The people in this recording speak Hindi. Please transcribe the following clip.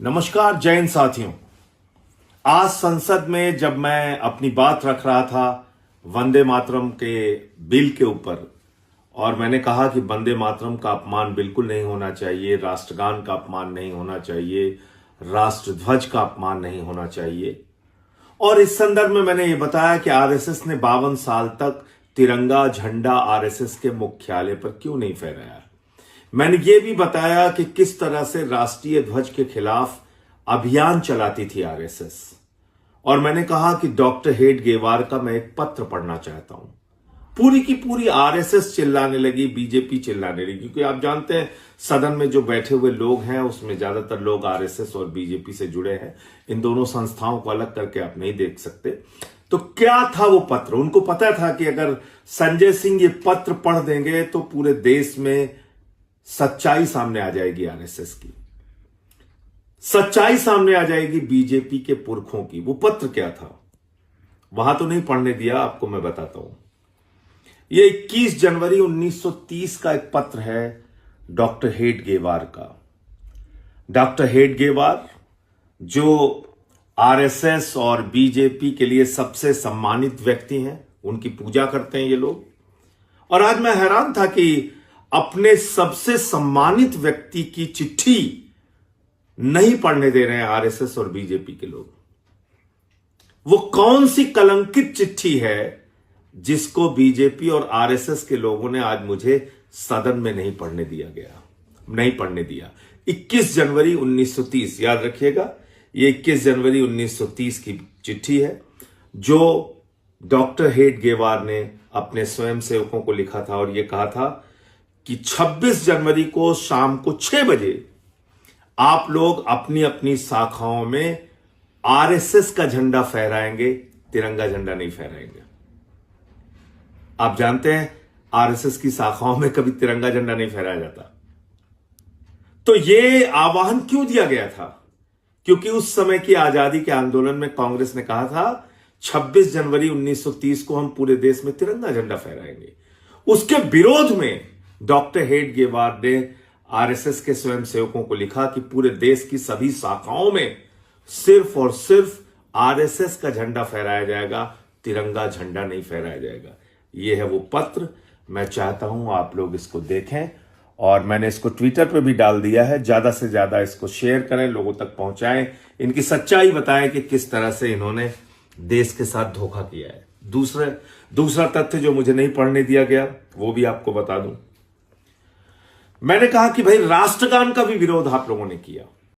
नमस्कार जैन साथियों। आज संसद में जब मैं अपनी बात रख रहा था वंदे मातरम के बिल के ऊपर, और मैंने कहा कि वंदे मातरम का अपमान बिल्कुल नहीं होना चाहिए, राष्ट्रगान का अपमान नहीं होना चाहिए, राष्ट्रध्वज का अपमान नहीं होना चाहिए। और इस संदर्भ में मैंने ये बताया कि आरएसएस ने 52 साल तक तिरंगा झंडा आरएसएस के मुख्यालय पर क्यों नहीं फहराया। मैंने ये भी बताया कि किस तरह से राष्ट्रीय ध्वज के खिलाफ अभियान चलाती थी आरएसएस। और मैंने कहा कि डॉक्टर हेडगेवार का मैं एक पत्र पढ़ना चाहता हूं। पूरी की पूरी आरएसएस चिल्लाने लगी, बीजेपी चिल्लाने लगी, क्योंकि आप जानते हैं सदन में जो बैठे हुए लोग हैं उसमें ज्यादातर लोग आरएसएस और बीजेपी से जुड़े हैं। इन दोनों संस्थाओं को अलग करके आप नहीं देख सकते। तो क्या था वो पत्र? उनको पता था कि अगर संजय सिंह ये पत्र पढ़ देंगे तो पूरे देश में सच्चाई सामने आ जाएगी, आरएसएस की सच्चाई सामने आ जाएगी, बीजेपी के पुरखों की। वो पत्र क्या था वहां तो नहीं पढ़ने दिया, आपको मैं बताता हूं। ये 21 जनवरी 1930 का एक पत्र है डॉक्टर हेडगेवार का। डॉक्टर हेडगेवार जो आरएसएस और बीजेपी के लिए सबसे सम्मानित व्यक्ति हैं, उनकी पूजा करते हैं ये लोग। और आज मैं हैरान था कि अपने सबसे सम्मानित व्यक्ति की चिट्ठी नहीं पढ़ने दे रहे हैं आरएसएस और बीजेपी के लोग। वो कौन सी कलंकित चिट्ठी है जिसको बीजेपी और आरएसएस के लोगों ने आज मुझे सदन में नहीं पढ़ने दिया। 21 जनवरी 1930, याद रखिएगा, ये 21 जनवरी 1930 की चिट्ठी है जो डॉक्टर हेडगेवार ने अपने स्वयंसेवकों को लिखा था। और यह कहा था कि 26 जनवरी को शाम को 6 बजे आप लोग अपनी अपनी शाखाओं में आरएसएस का झंडा फहराएंगे, तिरंगा झंडा नहीं फहराएंगे। आप जानते हैं आरएसएस की शाखाओं में कभी तिरंगा झंडा नहीं फहराया जाता। तो यह आह्वान क्यों दिया गया था? क्योंकि उस समय की आजादी के आंदोलन में कांग्रेस ने कहा था 26 जनवरी 1930 को हम पूरे देश में तिरंगा झंडा फहराएंगे। उसके विरोध में डॉक्टर हेडगेवार ने आरएसएस के स्वयंसेवकों को लिखा कि पूरे देश की सभी शाखाओं में सिर्फ और सिर्फ आरएसएस का झंडा फहराया जाएगा, तिरंगा झंडा नहीं फहराया जाएगा। यह है वो पत्र। मैं चाहता हूं आप लोग इसको देखें, और मैंने इसको ट्विटर पे भी डाल दिया है। ज्यादा से ज्यादा इसको शेयर करें, लोगों तक पहुंचाएं, इनकी सच्चाई बताएं कि किस तरह से इन्होंने देश के साथ धोखा किया है। दूसरा तथ्य जो मुझे नहीं पढ़ने दिया गया वो भी आपको बता दूं। मैंने कहा कि भाई राष्ट्रगान का भी विरोध आप लोगों ने किया।